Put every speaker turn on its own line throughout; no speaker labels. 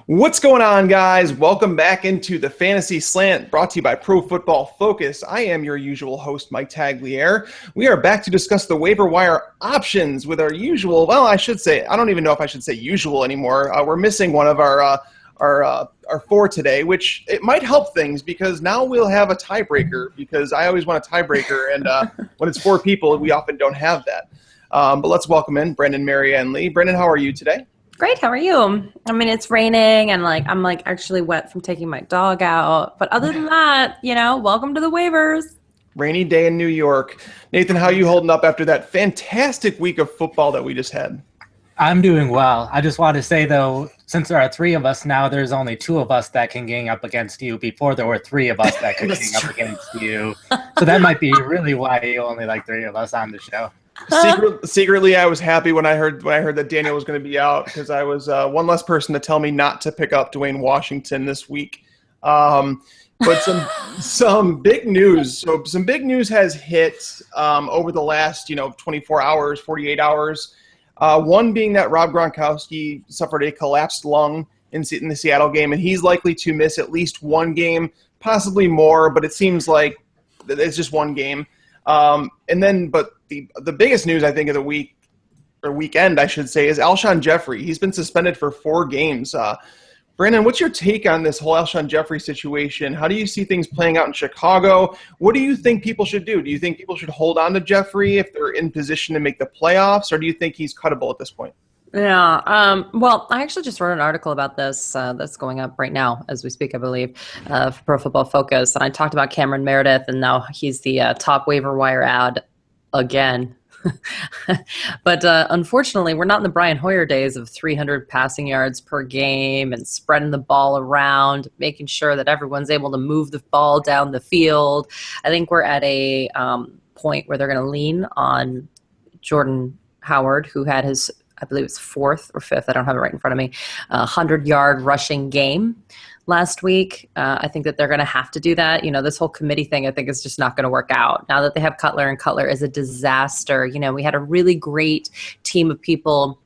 What's going on, guys? Welcome back into the Fantasy Slant, brought to you by Pro Football Focus. I am your usual host, Mike Tagliere. We are back to discuss the waiver wire options with our usual, I don't even know if I should say usual anymore. We're missing one of our four today, which it might help things because now we'll have a tiebreaker, because I always want a tiebreaker, and when it's four people, we often don't have that. But let's welcome in Brendan, Marianne Lee. Brendan, how are you today?
Great. How are you? I mean, it's raining and I'm actually wet from taking my dog out. But other than that, welcome to the waivers.
Rainy day in New York. Nathan, how are you holding up after that fantastic week of football that we just had?
I'm doing well. I just want to say, though, since there are three of us now, there's only two of us that can gang up against you. Before, there were three of us that could gang up against you. So that might be really why you only like three of us on the show.
Secretly, I was happy when I heard that Daniel was going to be out, because I was one less person to tell me not to pick up Dwayne Washington this week. But some big news. So some big news has hit over the last 24 hours, 48 hours. One being that Rob Gronkowski suffered a collapsed lung in the Seattle game, and he's likely to miss at least one game, possibly more. But it seems like it's just one game. But the biggest news, I think, of the week, or weekend, I should say, is Alshon Jeffrey. He's been suspended for 4 games. Brandon, what's your take on this whole Alshon Jeffrey situation? How do you see things playing out in Chicago? What do you think people should do? Do you think people should hold on to Jeffrey if they're in position to make the playoffs, or do you think he's cuttable at this point?
Yeah. Well, I actually just wrote an article about this that's going up right now as we speak, I believe, for Pro Football Focus. And I talked about Cameron Meredith, and now he's the top waiver wire ad again. But unfortunately, we're not in the Brian Hoyer days of 300 passing yards per game and spreading the ball around, making sure that everyone's able to move the ball down the field. I think we're at a point where they're going to lean on Jordan Howard, who had his, I believe it's 4th or 5th, I don't have it right in front of me, 100-yard rushing game last week. I think that they're going to have to do that. This whole committee thing, I think, is just not going to work out. Now that they have Cutler, and Cutler is a disaster. We had a really great team of people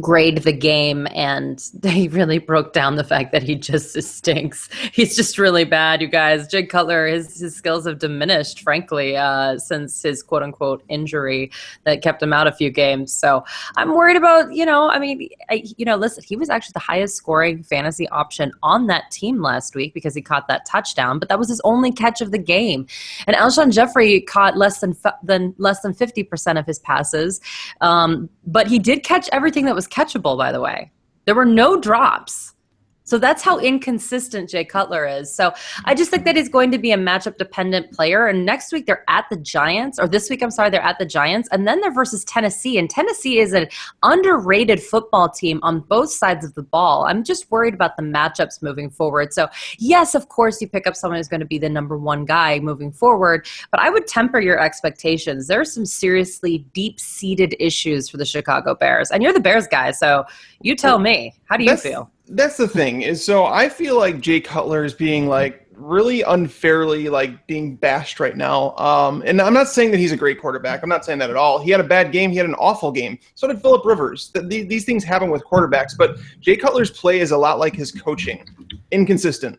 grade the game, and they really broke down the fact that he just stinks. He's just really bad, you guys. Jay Cutler, his skills have diminished, frankly, since his quote-unquote injury that kept him out a few games. So I'm worried about, listen, he was actually the highest scoring fantasy option on that team last week because he caught that touchdown, but that was his only catch of the game. And Alshon Jeffrey caught less than 50% of his passes, but he did catch everything that was catchable, by the way. There were no drops. So that's how inconsistent Jay Cutler is. So I just think that he's going to be a matchup-dependent player. And next week they're at the Giants, or this week, I'm sorry, they're at the Giants. And then they're versus Tennessee. And Tennessee is an underrated football team on both sides of the ball. I'm just worried about the matchups moving forward. So yes, of course, you pick up someone who's going to be the number one guy moving forward. But I would temper your expectations. There are some seriously deep-seated issues for the Chicago Bears. And you're the Bears guy, so you tell me. How do you feel?
That's the thing, is so I feel like Jay Cutler is being really unfairly being bashed right now. And I'm not saying that he's a great quarterback. I'm not saying that at all. He had a bad game. He had an awful game. So did Phillip Rivers. These things happen with quarterbacks. But Jay Cutler's play is a lot like his coaching. Inconsistent.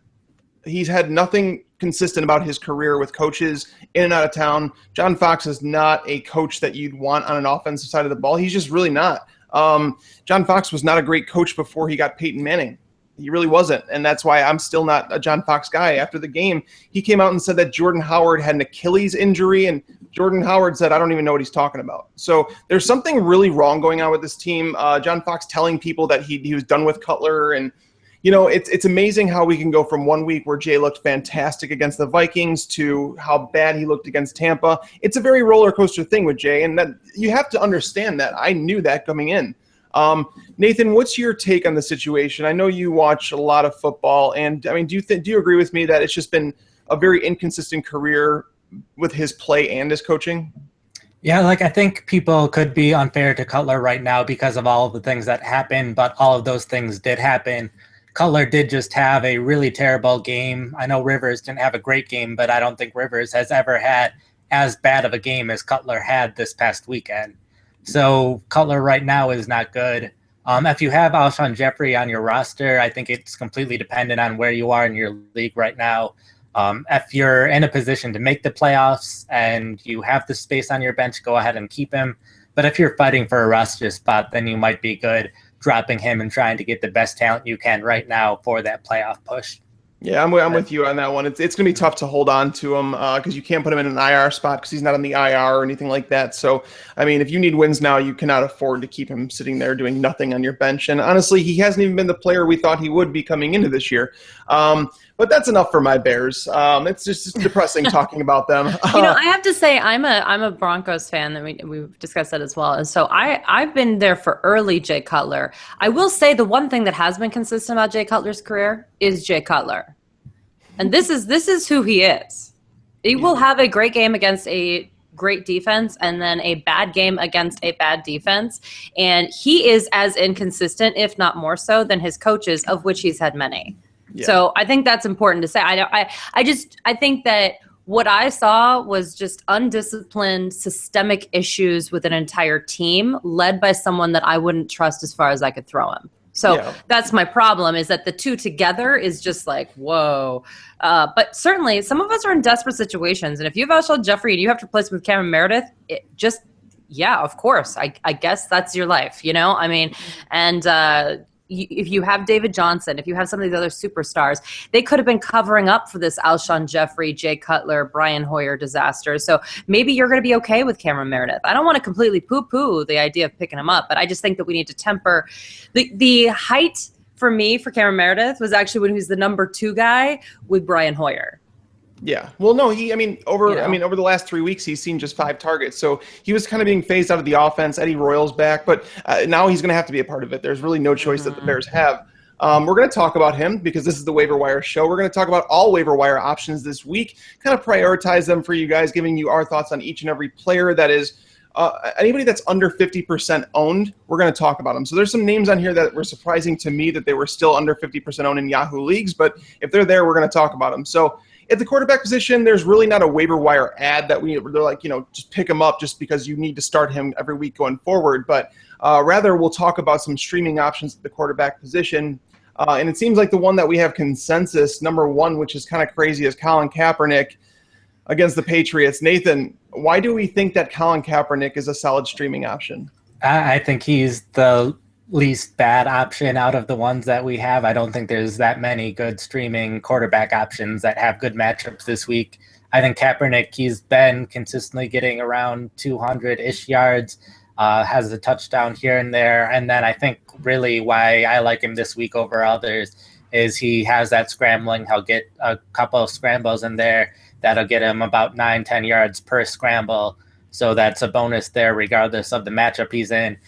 He's had nothing consistent about his career with coaches in and out of town. John Fox is not a coach that you'd want on an offensive side of the ball. He's just really not. John Fox was not a great coach before he got Peyton Manning. He really wasn't, and that's why I'm still not a John Fox guy. After the game, he came out and said that Jordan Howard had an Achilles injury, and Jordan Howard said, I don't even know what he's talking about. So there's something really wrong going on with this team. John Fox telling people that he was done with Cutler, and it's amazing how we can go from one week where Jay looked fantastic against the Vikings to how bad he looked against Tampa. It's a very roller coaster thing with Jay, and that you have to understand that. I knew that coming in. Nathan, what's your take on the situation? I know you watch a lot of football, and I mean, do you agree with me that it's just been a very inconsistent career with his play and his coaching?
Yeah, I think people could be unfair to Cutler right now because of all of the things that happened, but all of those things did happen. Cutler did just have a really terrible game. I know Rivers didn't have a great game, but I don't think Rivers has ever had as bad of a game as Cutler had this past weekend. So Cutler right now is not good. If you have Alshon Jeffrey on your roster, I think it's completely dependent on where you are in your league right now. If you're in a position to make the playoffs and you have the space on your bench, go ahead and keep him. But if you're fighting for a roster spot, then you might be good dropping him and trying to get the best talent you can right now for that playoff push.
Yeah, I'm with you on that one. It's going to be tough to hold on to him because you can't put him in an IR spot because he's not on the IR or anything like that. So, I mean, if you need wins now, you cannot afford to keep him sitting there doing nothing on your bench. And honestly, he hasn't even been the player we thought he would be coming into this year. But that's enough for my Bears. It's just depressing talking about them.
I have to say I'm a Broncos fan. That we've discussed that as well. And so I've been there for early Jay Cutler. I will say the one thing that has been consistent about Jay Cutler's career is Jay Cutler. And this is who he is. He will have a great game against a great defense and then a bad game against a bad defense. And he is as inconsistent, if not more so, than his coaches, of which he's had many. Yeah. So I think that's important to say. I think that what I saw was just undisciplined, systemic issues with an entire team led by someone that I wouldn't trust as far as I could throw him. So that's my problem, is that the two together is just like, whoa. But certainly some of us are in desperate situations. And if you have Alshon Jeffrey and you have to replace him with Cameron Meredith, of course. I guess that's your life, I mean, and if you have David Johnson, if you have some of these other superstars, they could have been covering up for this Alshon Jeffrey, Jay Cutler, Brian Hoyer disaster. So maybe you're going to be okay with Cameron Meredith. I don't want to completely poo-poo the idea of picking him up, but I just think that we need to temper the height for me for Cameron Meredith was actually when he was the number 2 guy with Brian Hoyer.
Yeah. Well, no, over the last 3 weeks, he's seen just 5 targets. So he was kind of being phased out of the offense. Eddie Royal's back, but now he's going to have to be a part of it. There's really no choice that the Bears have. We're going to talk about him because this is the Waiver Wire show. We're going to talk about all Waiver Wire options this week, kind of prioritize them for you guys, giving you our thoughts on each and every player that is anybody that's under 50% owned. We're going to talk about them. So there's some names on here that were surprising to me that they were still under 50% owned in Yahoo leagues, but if they're there, we're going to talk about them. So at the quarterback position, there's really not a waiver wire ad that they're like, just pick him up just because you need to start him every week going forward. But rather, we'll talk about some streaming options at the quarterback position. And it seems like the one that we have consensus, number 1, which is kind of crazy, is Colin Kaepernick against the Patriots. Nathan, why do we think that Colin Kaepernick is a solid streaming option?
I think he's the least bad option out of the ones that we have. I don't think there's that many good streaming quarterback options that have good matchups this week. I think Kaepernick, he's been consistently getting around 200-ish yards, has a touchdown here and there. And then I think really why I like him this week over others is he has that scrambling. He'll get a couple of scrambles in there that'll get him about 9-10 yards per scramble. So that's a bonus there regardless of the matchup he's in.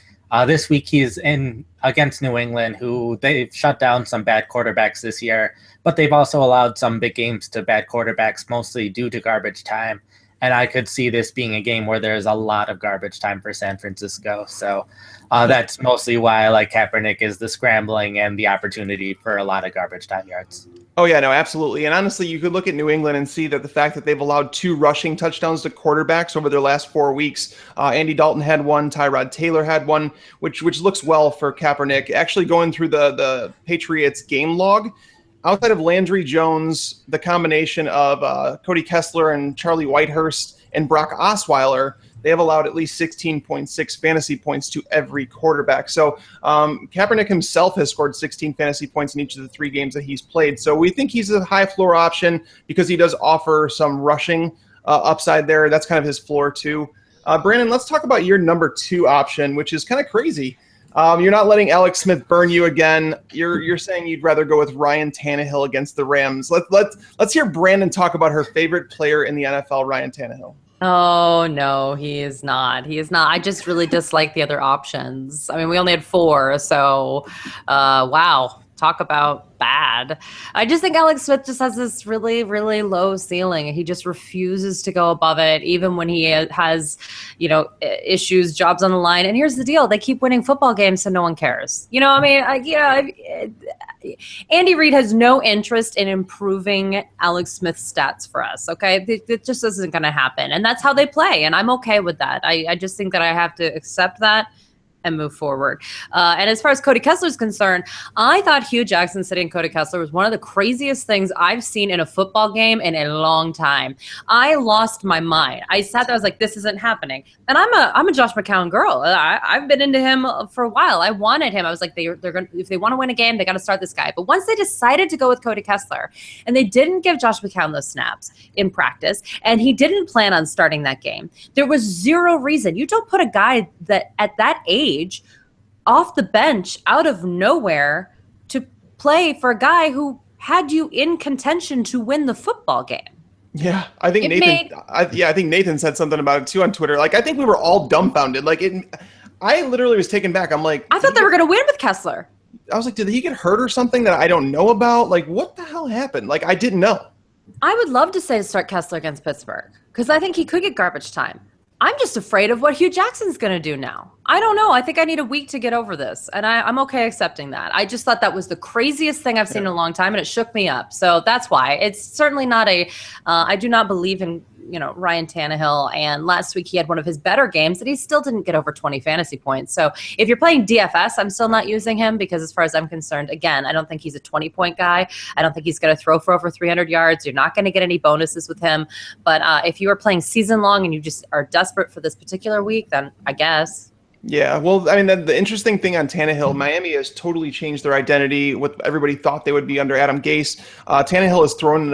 This week he's in against New England, who they've shut down some bad quarterbacks this year, but they've also allowed some big games to bad quarterbacks, mostly due to garbage time. And I could see this being a game where there's a lot of garbage time for San Francisco. So that's mostly why I like Kaepernick, is the scrambling and the opportunity for a lot of garbage time yards.
Oh, yeah, no, absolutely. And honestly, you could look at New England and see that the fact that they've allowed 2 rushing touchdowns to quarterbacks over their last 4 weeks. Andy Dalton had one, Tyrod Taylor had one, which looks well for Kaepernick. Actually going through the Patriots game log, outside of Landry Jones, the combination of Cody Kessler and Charlie Whitehurst and Brock Osweiler, they have allowed at least 16.6 fantasy points to every quarterback. So Kaepernick himself has scored 16 fantasy points in each of the 3 games that he's played. So we think he's a high floor option because he does offer some rushing upside there. That's kind of his floor too. Brandon, let's talk about your number 2 option, which is kind of crazy. You're not letting Alex Smith burn you again. You're saying you'd rather go with Ryan Tannehill against the Rams. Let's hear Brandon talk about her favorite player in the NFL, Ryan Tannehill.
Oh, no, he is not. He is not. I just really dislike the other options. I mean, we only had 4, so wow. Talk about bad. I just think Alex Smith just has this really, really low ceiling. He just refuses to go above it, even when he has, issues, jobs on the line. And here's the deal. They keep winning football games, so no one cares. Andy Reid has no interest in improving Alex Smith's stats for us, okay? It just isn't going to happen. And that's how they play, and I'm okay with that. I just think that I have to accept that and move forward. And as far as Cody Kessler is concerned, I thought Hugh Jackson sitting Cody Kessler was one of the craziest things I've seen in a football game in a long time. I lost my mind. I sat there, I was like, this isn't happening. And I'm a Josh McCown girl. I've been into him for a while. I wanted him. I was like, they're going if they want to win a game, they got to start this guy. But once they decided to go with Cody Kessler, and they didn't give Josh McCown those snaps in practice, and he didn't plan on starting that game, there was zero reason. You don't put a guy that at that age off the bench out of nowhere to play for a guy who had you in contention to win the football game.
Yeah, I think I think Nathan said something about it too on Twitter. Like, I think we were all dumbfounded. Like, I literally was taken back. I'm like,
I thought they were going to win with Kessler.
I was like, did he get hurt or something that I don't know about? Like, what the hell happened? Like, I didn't know.
I would love to say to start Kessler against Pittsburgh because I think he could get garbage time. I'm just afraid of what Hugh Jackson's going to do now. I don't know. I think I need a week to get over this, and I'm okay accepting that. I just thought that was the craziest thing I've seen in a long time, and it shook me up. So that's why. It's certainly not I do not believe in Ryan Tannehill, and last week he had one of his better games that he still didn't get over 20 fantasy points. So if you're playing DFS, I'm still not using him because as far as I'm concerned, again, I don't think he's a 20-point guy. I don't think he's going to throw for over 300 yards. You're not going to get any bonuses with him. But if you are playing season long and you just are desperate for this particular week, then I guess.
Yeah, well, I mean, the interesting thing on Tannehill, Miami has totally changed their identity. What everybody thought they would be under Adam Gase. Tannehill has thrown,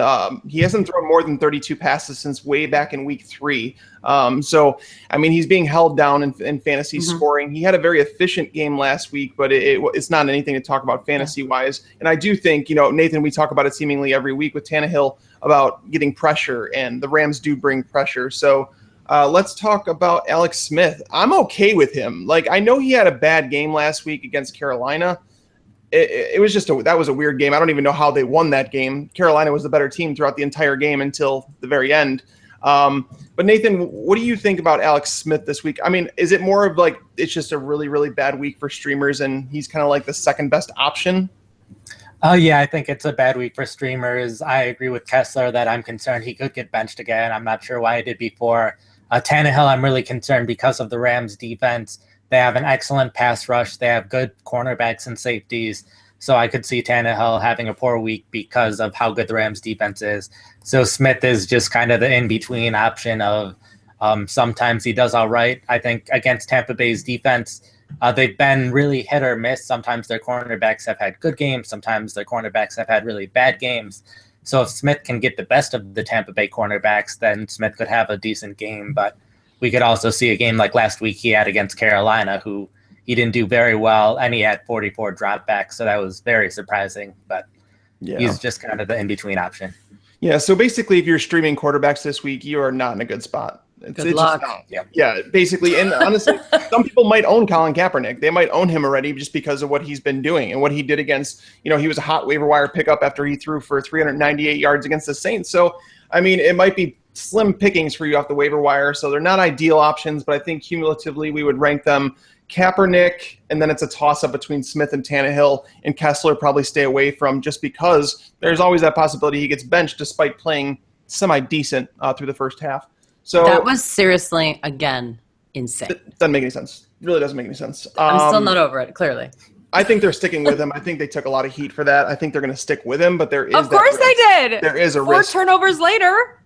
he hasn't thrown more than 32 passes since way back in week 3. So, I mean, he's being held down in fantasy scoring. He had a very efficient game last week, but it's not anything to talk about fantasy-wise. And I do think, Nathan, we talk about it seemingly every week with Tannehill about getting pressure, and the Rams do bring pressure. So, let's talk about Alex Smith. I'm okay with him. Like, I know he had a bad game last week against Carolina. It was just that was a weird game. I don't even know how they won that game. Carolina was the better team throughout the entire game until the very end. But Nathan, what do you think about Alex Smith this week? I mean, is it more of like it's just a really, really bad week for streamers and he's kind of like the second best option?
Yeah, I think it's a bad week for streamers. I agree with Kessler that I'm concerned he could get benched again. I'm not sure why I did before. Tannehill, I'm really concerned because of the Rams' defense. They have an excellent pass rush. They have good cornerbacks and safeties. So I could see Tannehill having a poor week because of how good the Rams' defense is. So Smith is just kind of the in-between option of sometimes he does all right. I think against Tampa Bay's defense, they've been really hit or miss. Sometimes their cornerbacks have had good games. Sometimes their cornerbacks have had really bad games. So if Smith can get the best of the Tampa Bay cornerbacks, then Smith could have a decent game. But we could also see a game like last week he had against Carolina, who he didn't do very well, and he had 44 dropbacks. So that was very surprising. But he's just kind of the in-between option.
Yeah, so basically if you're streaming quarterbacks this week, you are not in a good spot.
Good luck.
Yeah, basically. And honestly, some people might own Colin Kaepernick. They might own him already just because of what he's been doing and what he did against, he was a hot waiver wire pickup after he threw for 398 yards against the Saints. So, I mean, it might be slim pickings for you off the waiver wire. So they're not ideal options, but I think cumulatively we would rank them Kaepernick, and then it's a toss-up between Smith and Tannehill, and Kessler probably stay away from just because there's always that possibility he gets benched despite playing semi-decent through the first half. So
that was seriously, again, insane.
It doesn't make any sense. It really doesn't make any sense.
I'm still not over it, clearly.
I think they're sticking with him. I think they took a lot of heat for that. I think they're going to stick with him, but there is
Of course they did.
There is a
4
risk.
turnovers later.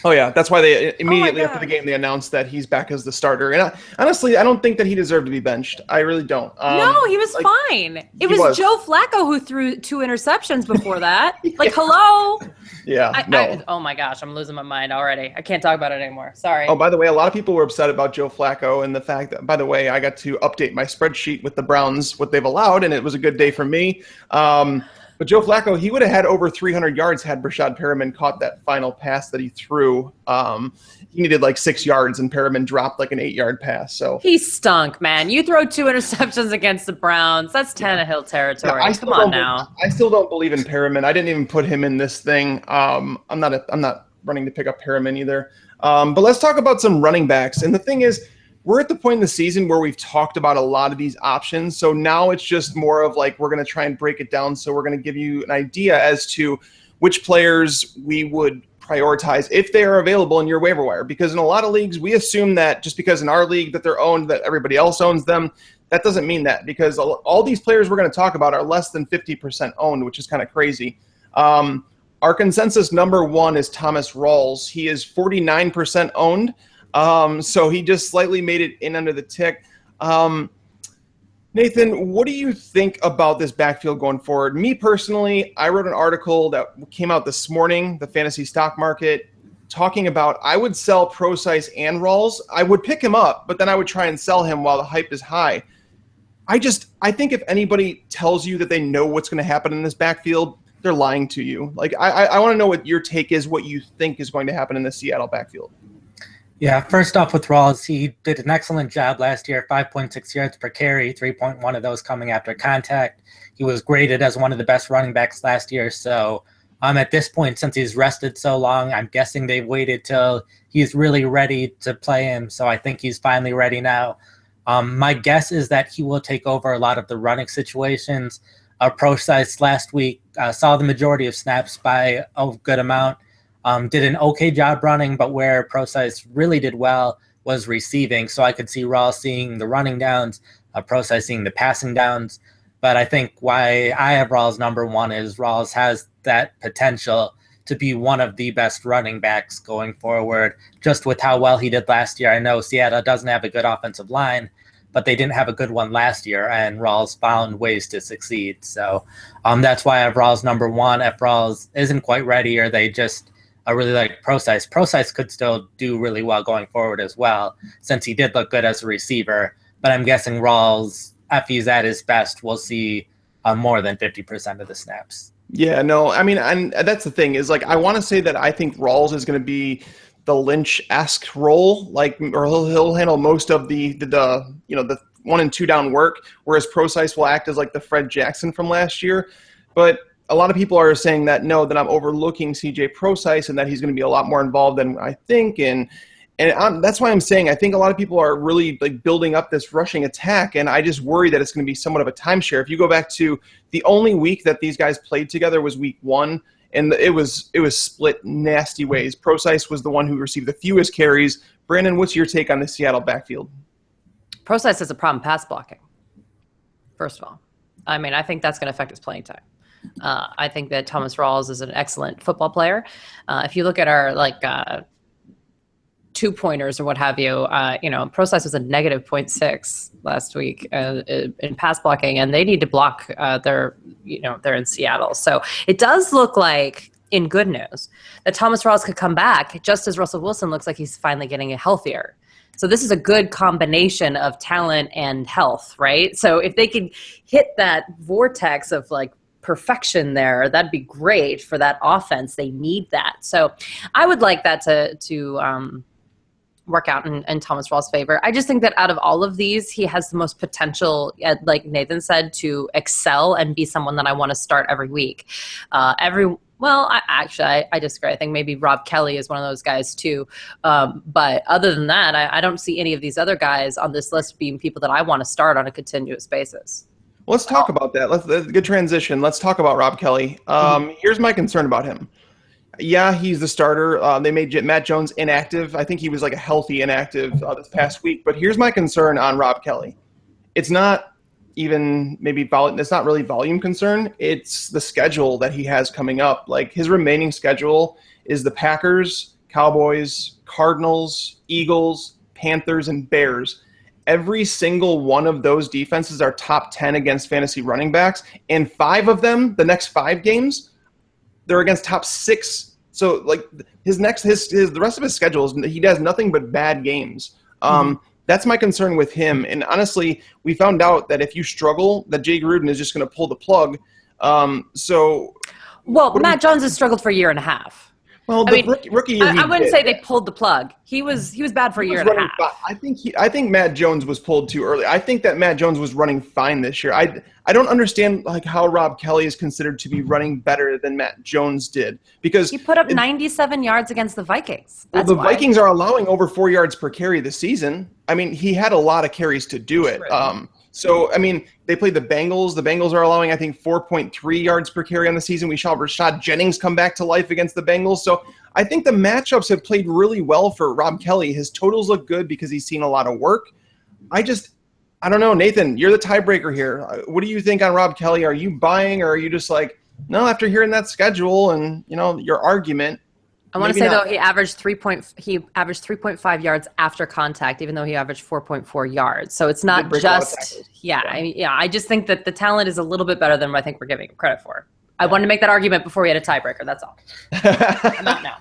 Oh, yeah. That's why they immediately after the game, they announced that he's back as the starter. And honestly, I don't think that he deserved to be benched. I really don't.
No, he was fine. It was Joe Flacco who threw 2 interceptions before that. Hello?
Yeah,
oh, my gosh. I'm losing my mind already. I can't talk about it anymore. Sorry.
Oh, by the way, a lot of people were upset about Joe Flacco and the fact that, by the way, I got to update my spreadsheet with the Browns, what they've allowed, and it was a good day for me. But Joe Flacco, he would have had over 300 yards had Brashad Perriman caught that final pass that he threw. He needed 6 yards, and Perriman dropped an 8-yard pass. So
he stunk, man. You throw 2 interceptions against the Browns. That's Tannehill territory.
Yeah,
Come on now.
I still don't believe in Perriman. I didn't even put him in this thing. I'm not running to pick up Perriman either. But let's talk about some running backs. And the thing is, we're at the point in the season where we've talked about a lot of these options. So now it's just more of we're going to try and break it down. So we're going to give you an idea as to which players we would prioritize if they are available in your waiver wire. Because in a lot of leagues, we assume that just because in our league that they're owned, that everybody else owns them. that doesn't mean that, because all these players we're going to talk about are less than 50% owned, which is kind of crazy. Our consensus number one is Thomas Rawls. He is 49% owned, so he just slightly made it in under the tick. Nathan, what do you think about this backfield going forward? Me personally, I wrote an article that came out this morning, the fantasy stock market, talking about I would sell Procise and Rawls. I would pick him up, but then I would try and sell him while the hype is high. I think if anybody tells you that they know what's going to happen in this backfield, they're lying to you. Like, I want to know what your take is, what you think is going to happen in the Seattle backfield.
Yeah, first off with Rawls, he did an excellent job last year, 5.6 yards per carry, 3.1 of those coming after contact. He was graded as one of the best running backs last year. So at this point, since he's rested so long, I'm guessing they've waited till he's really ready to play him. So I think he's finally ready now. My guess is that he will take over a lot of the running situations. Procise last week saw the majority of snaps by a good amount. Did an okay job running, but where Procise really did well was receiving. So I could see Rawls seeing the running downs, Procise seeing the passing downs. But I think why I have Rawls number one is Rawls has that potential to be one of the best running backs going forward, just with how well he did last year. I know Seattle doesn't have a good offensive line, but they didn't have a good one last year, and Rawls found ways to succeed. So that's why I have Rawls number one. If Rawls isn't quite ready, or they just really like Procise. Procise could still do really well going forward as well, since he did look good as a receiver. But I'm guessing Rawls, if he's at his best, we'll see more than 50% of the snaps.
Yeah, no, I mean, and that's the thing is, like, I want to say that I think Rawls is going to be the Lynch-esque role, like, or he'll handle most of the 1 and 2 down work, whereas Procise will act as like the Fred Jackson from last year. But a lot of people are saying that that I'm overlooking CJ Procise and that he's going to be a lot more involved than I think, and that's why I'm saying I think a lot of people are really like building up this rushing attack, and I just worry that it's going to be somewhat of a timeshare. If you go back to the only week that these guys played together was week 1, and it was split nasty ways. Procise was the one who received the fewest carries. Brandon, what's your take on the Seattle backfield?
Procise has a problem pass blocking, first of all. I mean, I think that's going to affect his playing time. I think that Thomas Rawls is an excellent football player. If you look at our two-pointers or what have you, Procise was a negative 0.6 last week in pass blocking, and they need to block they're in Seattle. So it does look like, in good news, that Thomas Rawls could come back just as Russell Wilson looks like he's finally getting healthier. So this is a good combination of talent and health, right? So if they can hit that vortex of like perfection there, that'd be great for that offense. They need that. So I would like that to work out in Thomas Rawls' favor. I just think that out of all of these, he has the most potential, like Nathan said, to excel and be someone that I want to start every week. I disagree. I think maybe Rob Kelly is one of those guys too. But other than that, I don't see any of these other guys on this list being people that I want to start on a continuous basis.
Well, let's talk about that. Good transition. Let's talk about Rob Kelly. Here's my concern about him. Yeah, he's the starter. They made Matt Jones inactive. I think he was like a healthy inactive this past week. But here's my concern on Rob Kelly. It's not even maybe volume. It's not really volume concern. It's the schedule that he has coming up. Like, his remaining schedule is the Packers, Cowboys, Cardinals, Eagles, Panthers, and Bears. Every single one of those defenses are top 10 against fantasy running backs, and 5 of them, the next 5 games, they're against top 6. So like the rest of his schedule is, he does nothing but bad games. That's my concern with him. And honestly, we found out that if you struggle, that Jay Gruden is just going to pull the plug.
Matt Jones has struggled for a year and a half.
Well, rookie year,
I wouldn't say they pulled the plug. He was bad for a year and a half.
I think Matt Jones was pulled too early. I think that Matt Jones was running fine this year. I don't understand like how Rob Kelly is considered to be running better than Matt Jones did, because
he put up 97 yards against the Vikings. That's
the Vikings are allowing over 4 yards per carry this season. I mean, he had a lot of carries to do it. So, I mean, they played the Bengals. The Bengals are allowing, I think, 4.3 yards per carry on the season. We saw Rashad Jennings come back to life against the Bengals. So I think the matchups have played really well for Rob Kelly. His totals look good because he's seen a lot of work. I I don't know, Nathan, you're the tiebreaker here. What do you think on Rob Kelly? Are you buying, or are you just like, no, after hearing that schedule and, your argument?
I want to say, though, he averaged 3.5 yards after contact, even though he averaged 4.4 yards. So it's not just, I just think that the talent is a little bit better than what I think we're giving him credit for. I wanted to make that argument before we had a tiebreaker. That's all. I'm out now.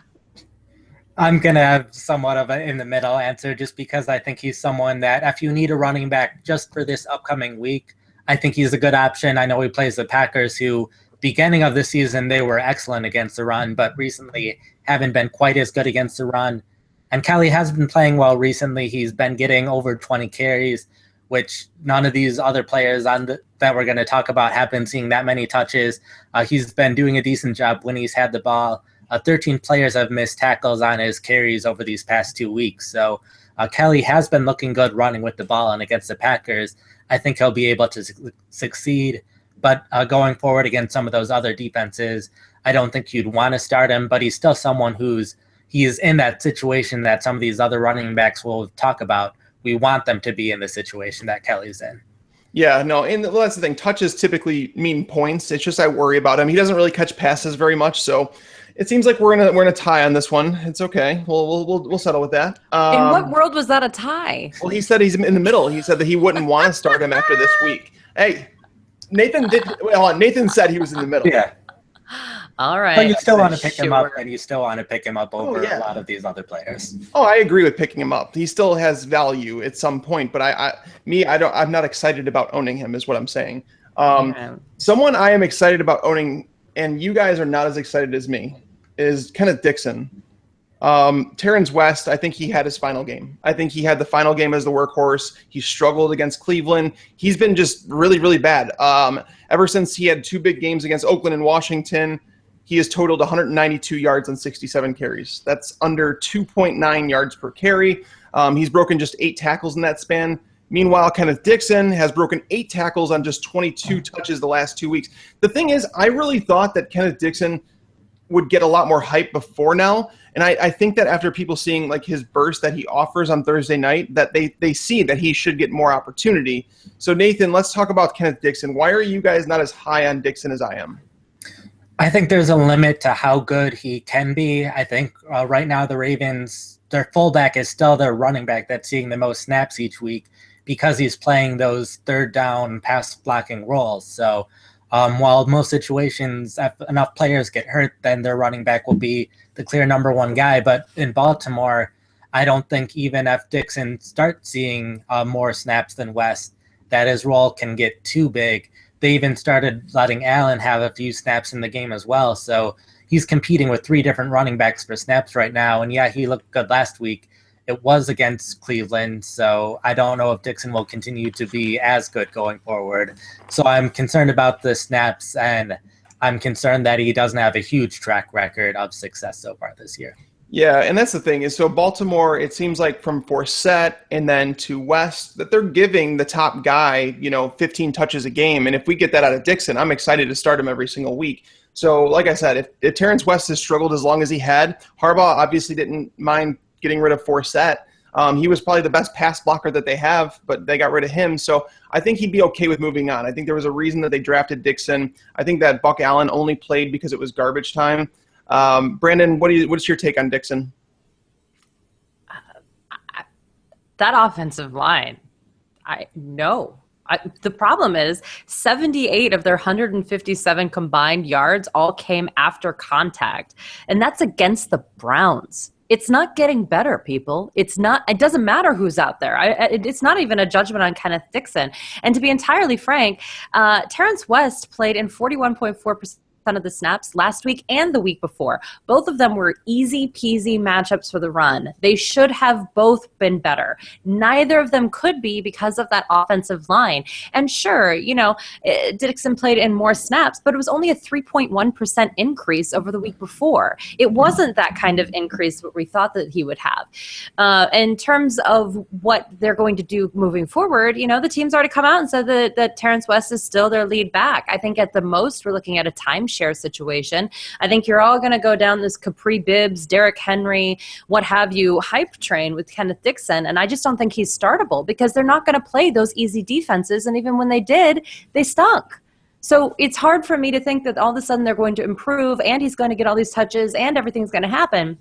I'm going to have somewhat of an in-the-middle answer just because I think he's someone that if you need a running back just for this upcoming week, I think he's a good option. I know he plays the Packers, who beginning of the season, they were excellent against the run, but recently haven't been quite as good against the run. And Kelly has been playing well recently. He's been getting over 20 carries, which none of these other players that we're going to talk about have been seeing that many touches. He's been doing a decent job when he's had the ball. 13 players have missed tackles on his carries over these past 2 weeks. So Kelly has been looking good running with the ball, and against the Packers, I think he'll be able to succeed. But going forward against some of those other defenses, I don't think you'd want to start him, but he's still someone he is in that situation that some of these other running backs will talk about. We want them to be in the situation that Kelly's in.
Yeah, no, and that's the thing. Touches typically mean points. It's just I worry about him. He doesn't really catch passes very much, so it seems like we're in a tie on this one. It's okay. We'll settle with that.
In what world was that a tie?
Well, he said he's in the middle. He said that he wouldn't want to start him after this week. Hey, Nathan said he was in the middle.
Yeah.
All right.
But you still want to pick him up, and you still want to pick him up over a lot of these other players.
Oh, I agree with picking him up. He still has value at some point, but I'm not excited about owning him, is what I'm saying. Someone I am excited about owning, and you guys are not as excited as me, is Kenneth Dixon. Terrence West, I think he had his final game. I think he had the final game as the workhorse. He struggled against Cleveland. He's been just really, really bad. Ever since he had 2 big games against Oakland and Washington, he has totaled 192 yards on 67 carries. That's under 2.9 yards per carry. He's broken just 8 tackles in that span. Meanwhile, Kenneth Dixon has broken 8 tackles on just 22 touches the last 2 weeks. The thing is, I really thought that Kenneth Dixon would get a lot more hype before now. And I think that after people seeing like his burst that he offers on Thursday night, that they see that he should get more opportunity. So Nathan, let's talk about Kenneth Dixon. Why are you guys not as high on Dixon as I am?
I think there's a limit to how good he can be. I think right now the Ravens, their fullback is still their running back that's seeing the most snaps each week because he's playing those third down pass blocking roles. So while most situations, if enough players get hurt, then their running back will be the clear number 1 guy. But in Baltimore, I don't think even if Dixon starts seeing more snaps than West, that his role can get too big. They even started letting Allen have a few snaps in the game as well. So he's competing with 3 different running backs for snaps right now. And yeah, he looked good last week. It was against Cleveland, so I don't know if Dixon will continue to be as good going forward. So I'm concerned about the snaps, and I'm concerned that he doesn't have a huge track record of success so far this year.
Yeah, and that's the thing is, so Baltimore, it seems like from Forsett and then to West, that they're giving the top guy, 15 touches a game. And if we get that out of Dixon, I'm excited to start him every single week. So like I said, if Terrence West has struggled as long as he had, Harbaugh obviously didn't mind getting rid of Forsett. He was probably the best pass blocker that they have, but they got rid of him. So I think he'd be okay with moving on. I think there was a reason that they drafted Dixon. I think that Buck Allen only played because it was garbage time. Brandon, what's your take on Dixon?
That offensive line, the problem is 78 of their 157 combined yards all came after contact, and that's against the Browns. It's not getting better, people. It doesn't matter who's out there. It's not even a judgment on Kenneth Dixon. And to be entirely frank, Terrence West played in 41.4% of the snaps last week and the week before. Both of them were easy peasy matchups for the run. They should have both been better. Neither of them could be because of that offensive line. And sure, Dixon played in more snaps, but it was only a 3.1% increase over the week before. It wasn't that kind of increase that we thought that he would have. In terms of what they're going to do moving forward, the team's already come out and said that Terrence West is still their lead back. I think at the most we're looking at a timeshare timeshare situation. I think you're all going to go down this Capri Bibbs, Derrick Henry, what have you, hype train with Kenneth Dixon. And I just don't think he's startable because they're not going to play those easy defenses. And even when they did, they stunk. So it's hard for me to think that all of a sudden they're going to improve and he's going to get all these touches and everything's going to happen.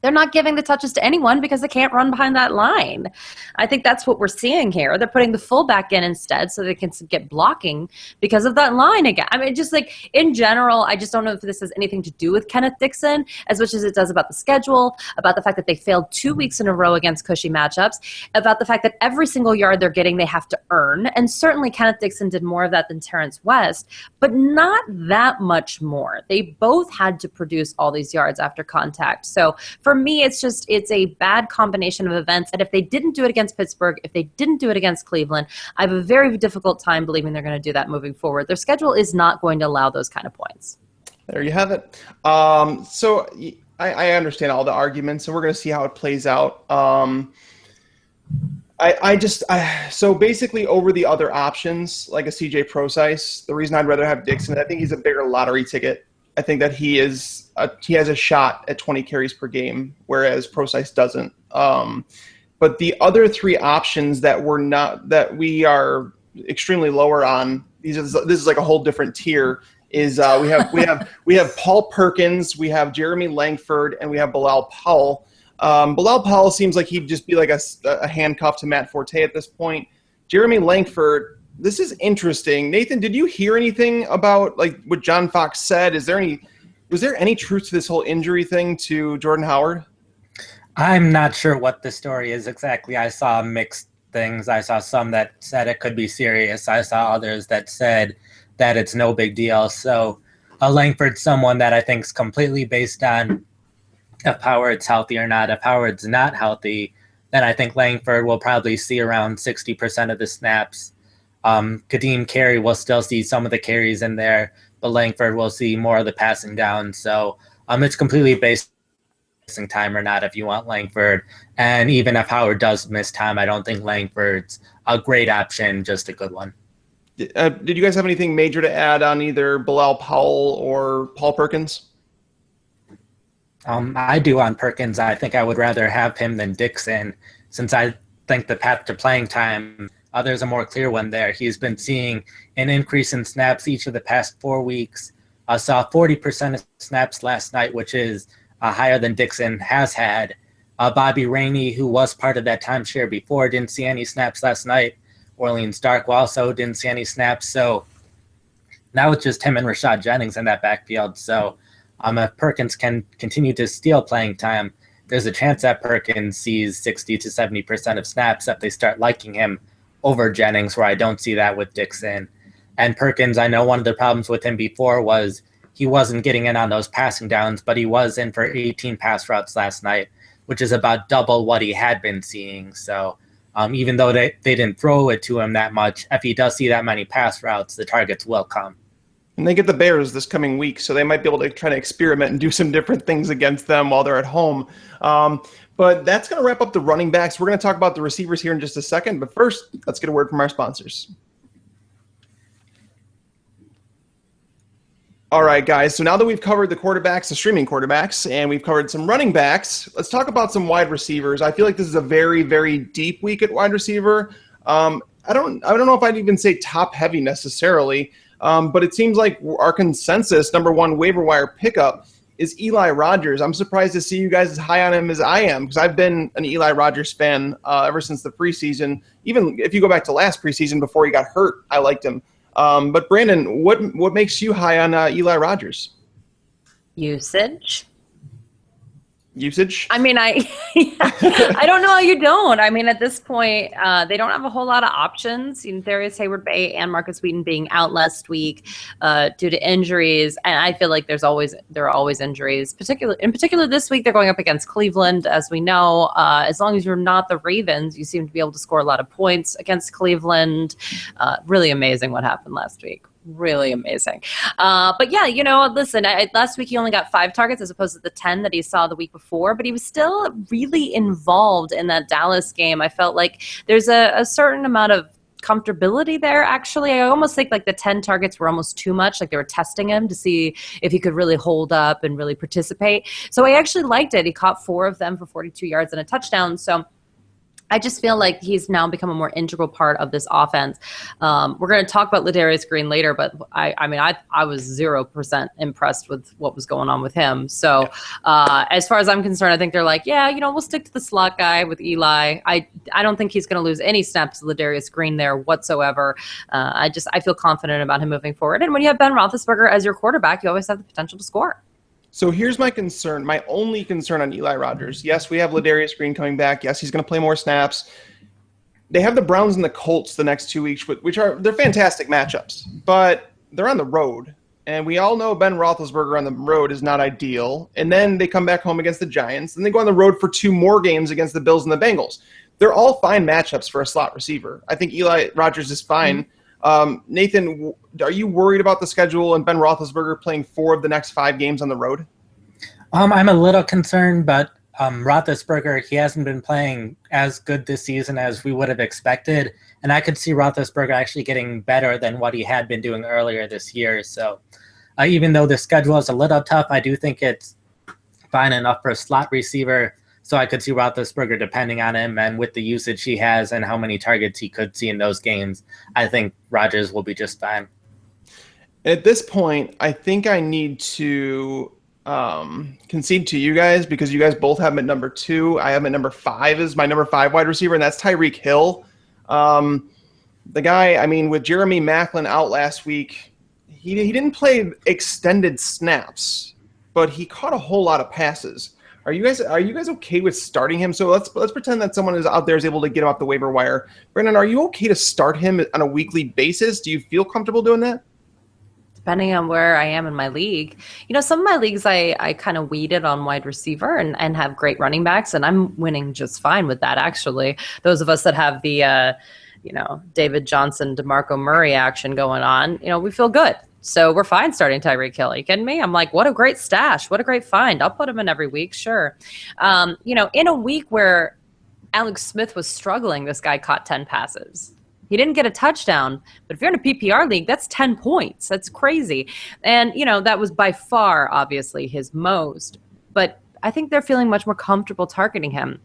They're not giving the touches to anyone because they can't run behind that line. I think that's what we're seeing here. They're putting the fullback in instead so they can get blocking because of that line again. I mean, just like in general, I just don't know if this has anything to do with Kenneth Dixon as much as it does about the schedule, about the fact that they failed 2 weeks in a row against cushy matchups, about the fact that every single yard they're getting they have to earn. And certainly Kenneth Dixon did more of that than Terrence West, but not that much more. They both had to produce all these yards after contact. So for me, it's a bad combination of events. And if they didn't do it against Pittsburgh, if they didn't do it against Cleveland, I have a very difficult time believing they're going to do that moving forward. Their schedule is not going to allow those kind of points.
There you have it. So I understand all the arguments, and we're going to see how it plays out. So basically over the other options, like a CJ Prosise, the reason I'd rather have Dixon, I think he's a bigger lottery ticket. I think that he has a shot at 20 carries per game, whereas Prosise doesn't. But the other three options that we are extremely lower on, this is like a whole different tier. Is we have Paul Perkins, we have Jeremy Langford, and we have Bilal Powell. Bilal Powell seems like he'd just be like a handcuff to Matt Forte at this point. Jeremy Langford, this is interesting. Nathan, did you hear anything about like what John Fox said? Was there any truth to this whole injury thing to Jordan Howard?
I'm not sure what the story is exactly. I saw mixed things. I saw some that said it could be serious. I saw others that said that it's no big deal. So Langford's someone that I think is completely based on if Howard's healthy or not. If Howard's not healthy, then I think Langford will probably see around 60% of the snaps. Kadeem Carey will still see some of the carries in there, but Langford will see more of the passing down. So it's completely based on time or not if you want Langford. And even if Howard does miss time, I don't think Langford's a great option, just a good one.
Did you guys have anything major to add on either Bilal Powell or Paul Perkins?
I do on Perkins. I think I would rather have him than Dixon, since I think the path to playing time, there's a more clear one there. He's been seeing an increase in snaps each of the past 4 weeks. I saw 40% of snaps last night, which is higher than Dixon has had. Bobby Rainey, who was part of that timeshare before, didn't see any snaps last night. Orleans Dark also didn't see any snaps. So now it's just him and Rashad Jennings in that backfield. So if Perkins can continue to steal playing time, there's a chance that Perkins sees 60 to 70% of snaps if they start liking him over Jennings, where I don't see that with Dixon. And Perkins, I know one of the problems with him before was he wasn't getting in on those passing downs, but he was in for 18 pass routes last night, which is about double what he had been seeing. So even though they didn't throw it to him that much, if he does see that many pass routes, the targets will come.
And they get the Bears this coming week, so they might be able to try to experiment and do some different things against them while they're at home. But that's going to wrap up the running backs. We're going to talk about the receivers here in just a second. But first, let's get a word from our sponsors. All right, guys. So now that we've covered the quarterbacks, the streaming quarterbacks, and we've covered some running backs, let's talk about some wide receivers. I feel like this is a very, very deep week at wide receiver. I don't know if I'd even say top heavy necessarily. But it seems like our consensus number one waiver wire pickup is Eli Rogers. I'm surprised to see you guys as high on him as I am, because I've been an Eli Rogers fan ever since the preseason. Even if you go back to last preseason before he got hurt, I liked him. But Brandon, what makes you high on Eli Rogers?
Usage.
I
mean, I don't know how you don't. I mean, at this point, they don't have a whole lot of options. Darius Hayward-Bay and Marcus Wheaton being out last week due to injuries, and I feel like there are always injuries. In particular, this week they're going up against Cleveland, as we know. As long as you're not the Ravens, you seem to be able to score a lot of points against Cleveland. Really amazing what happened last week. Really amazing. But yeah, listen, last week he only got 5 targets as opposed to the 10 that he saw the week before, but he was still really involved in that Dallas game. I felt like there's a certain amount of comfortability there, actually. I almost think like the 10 targets were almost too much. Like they were testing him to see if he could really hold up and really participate. So I actually liked it. He caught 4 of them for 42 yards and a touchdown. So I just feel like he's now become a more integral part of this offense. We're going to talk about Ladarius Green later, but I was 0% impressed with what was going on with him. So as far as I'm concerned, I think they're like, yeah, we'll stick to the slot guy with Eli. I don't think he's going to lose any snaps to Ladarius Green there whatsoever. I feel confident about him moving forward. And when you have Ben Roethlisberger as your quarterback, you always have the potential to score.
So here's my concern, my only concern on Eli Rogers. Yes, we have Ladarius Green coming back. Yes, he's going to play more snaps. They have the Browns and the Colts the next 2 weeks, they're fantastic matchups, but they're on the road. And we all know Ben Roethlisberger on the road is not ideal. And then they come back home against the Giants, and they go on the road for 2 more games against the Bills and the Bengals. They're all fine matchups for a slot receiver. I think Eli Rogers is fine. Mm-hmm. Nathan, are you worried about the schedule and Ben Roethlisberger playing 4 of the next 5 games on the road?
I'm a little concerned, but Roethlisberger, he hasn't been playing as good this season as we would have expected, and I could see Roethlisberger actually getting better than what he had been doing earlier this year. So even though the schedule is a little tough, I do think it's fine enough for a slot receiver. So I could see Roethlisberger depending on him, and with the usage he has and how many targets he could see in those games, I think Rodgers will be just fine.
At this point, I think I need to concede to you guys because you guys both have him at number 2. I have him at number 5 as my number 5 wide receiver, and that's Tyreek Hill. The guy, with Jeremy Maclin out last week, he didn't play extended snaps, but he caught a whole lot of passes. Are you guys okay with starting him? So let's pretend that someone is out there is able to get him off the waiver wire. Brandon, are you okay to start him on a weekly basis? Do you feel comfortable doing that?
Depending on where I am in my league. Some of my leagues I kind of weeded on wide receiver and have great running backs, and I'm winning just fine with that, actually. Those of us that have the David Johnson, DeMarco Murray action going on, we feel good. So we're fine starting Tyreek Hill. Are you kidding me? I'm like, what a great stash. What a great find. I'll put him in every week. Sure. In a week where Alex Smith was struggling, this guy caught 10 passes. He didn't get a touchdown, but if you're in a PPR league, that's 10 points. That's crazy. And, that was by far, obviously, his most. But I think they're feeling much more comfortable targeting him.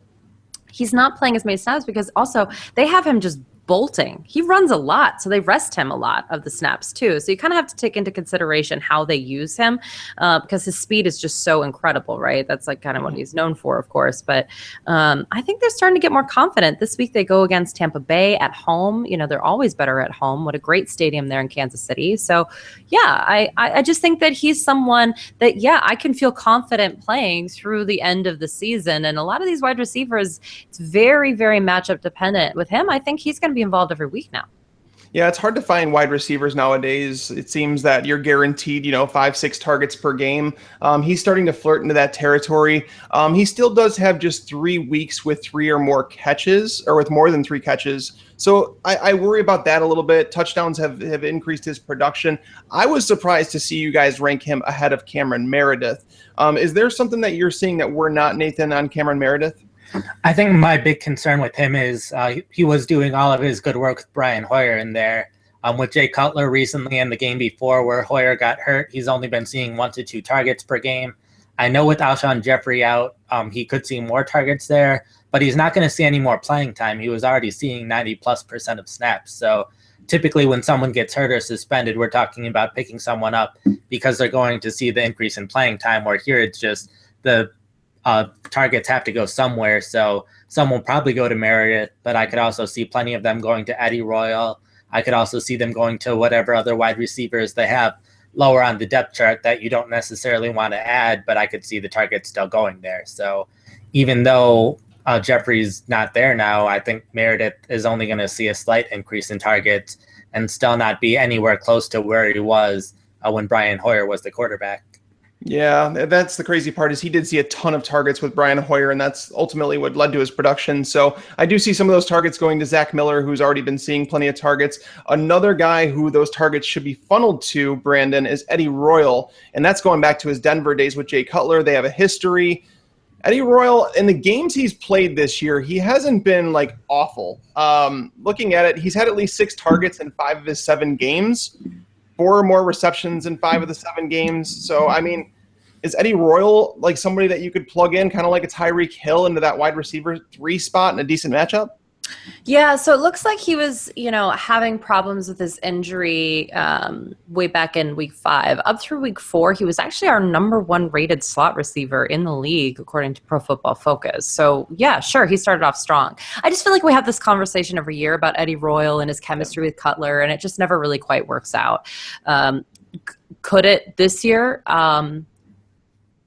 He's not playing as many snaps because also they have him just bolting. He runs a lot, so they rest him a lot of the snaps too. So you kind of have to take into consideration how they use him because his speed is just so incredible, right? That's like kind of what he's known for, of course. But I think they're starting to get more confident. This week they go against Tampa Bay at home. They're always better at home. What a great stadium there in Kansas City. So yeah, I just think that he's someone that, I can feel confident playing through the end of the season. And a lot of these wide receivers, it's very, very matchup dependent. With him, I think he's going to be involved every week now.
Yeah, it's hard to find wide receivers nowadays. It seems that you're guaranteed, 5-6 targets per game. He's starting to flirt into that territory. He still does have just 3 weeks with 3 or more catches, or with more than 3 catches. So I worry about that a little bit. Touchdowns have increased his production. I was surprised to see you guys rank him ahead of Cameron Meredith. Is there something that you're seeing that we're not, Nathan, on Cameron Meredith?
I think my big concern with him is he was doing all of his good work with Brian Hoyer in there. With Jay Cutler recently and the game before where Hoyer got hurt, he's only been seeing 1 to 2 targets per game. I know with Alshon Jeffrey out, he could see more targets there, but he's not going to see any more playing time. He was already seeing 90+% of snaps. So typically when someone gets hurt or suspended, we're talking about picking someone up because they're going to see the increase in playing time, where here it's just the targets have to go somewhere, so some will probably go to Meredith, but I could also see plenty of them going to Eddie Royal. I could also see them going to whatever other wide receivers they have lower on the depth chart that you don't necessarily want to add, but I could see the targets still going there. So even though Jeffrey's not there now, I think Meredith is only going to see a slight increase in targets and still not be anywhere close to where he was when Brian Hoyer was the quarterback.
Yeah, that's the crazy part, is he did see a ton of targets with Brian Hoyer, and that's ultimately what led to his production. So I do see some of those targets going to Zach Miller, who's already been seeing plenty of targets. Another guy who those targets should be funneled to, Brandon, is Eddie Royal, and that's going back to his Denver days with Jay Cutler. They have a history. Eddie Royal, in the games he's played this year, he hasn't been like awful. Looking at it, he's had at least 6 targets in 5 of his 7 games, 4 or more receptions in 5 of the 7 games. So, I mean, is Eddie Royal like somebody that you could plug in, kind of like a Tyreek Hill, into that wide receiver 3 spot in a decent matchup?
Yeah, so it looks like he was, having problems with his injury way back in week 5. Up through week 4, he was actually our number 1 rated slot receiver in the league, according to Pro Football Focus. So, yeah, sure, he started off strong. I just feel like we have this conversation every year about Eddie Royal and his chemistry with Cutler, and it just never really quite works out. Could it this year?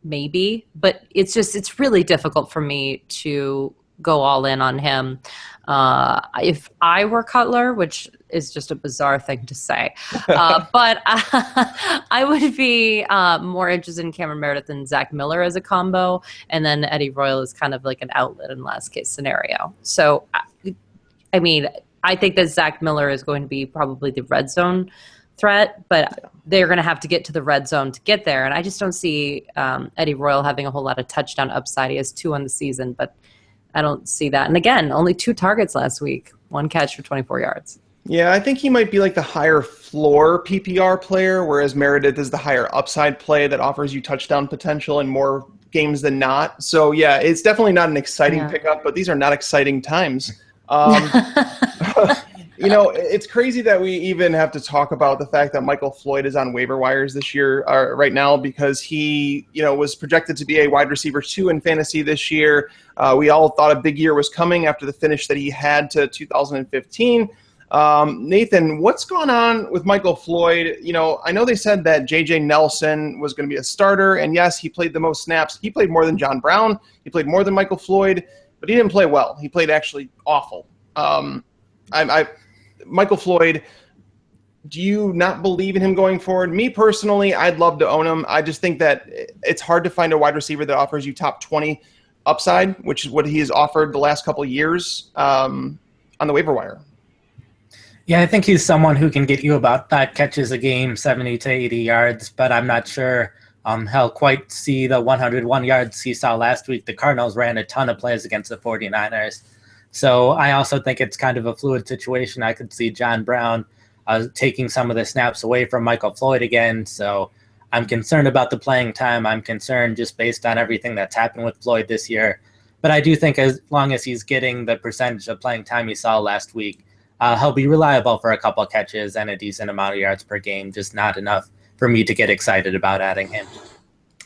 Maybe, but it's really difficult for me to go all in on him. If I were Cutler, which is just a bizarre thing to say, but I would be more interested in Cameron Meredith and Zach Miller as a combo, and then Eddie Royal is kind of like an outlet in last case scenario. So, I mean, I think that Zach Miller is going to be probably the red zone threat, but they're going to have to get to the red zone to get there. And I just don't see Eddie Royal having a whole lot of touchdown upside. He has 2 on the season, but I don't see that. And again, only 2 targets last week, 1 catch for 24 yards.
Yeah, I think he might be like the higher floor PPR player, whereas Meredith is the higher upside play that offers you touchdown potential in more games than not. So, yeah, it's definitely not an exciting pickup, but these are not exciting times. It's crazy that we even have to talk about the fact that Michael Floyd is on waiver wires this year, right now, because he, was projected to be a wide receiver 2 in fantasy this year. We all thought a big year was coming after the finish that he had to 2015. Nathan, what's going on with Michael Floyd? I know they said that J.J. Nelson was going to be a starter, and yes, he played the most snaps. He played more than John Brown. He played more than Michael Floyd, but he didn't play well. He played actually awful. Michael Floyd, do you not believe in him going forward? Me personally, I'd love to own him. I just think that it's hard to find a wide receiver that offers you top 20 upside, which is what he has offered the last couple of years on the waiver wire.
Yeah, I think he's someone who can get you about 5 catches a game, 70 to 80 yards, but I'm not sure he'll quite see the 101 yards he saw last week. The Cardinals ran a ton of plays against the 49ers. So I also think it's kind of a fluid situation. I could see John Brown taking some of the snaps away from Michael Floyd again. So I'm concerned about the playing time. I'm concerned just based on everything that's happened with Floyd this year. But I do think as long as he's getting the percentage of playing time he saw last week, he'll be reliable for a couple catches and a decent amount of yards per game, just not enough for me to get excited about adding him.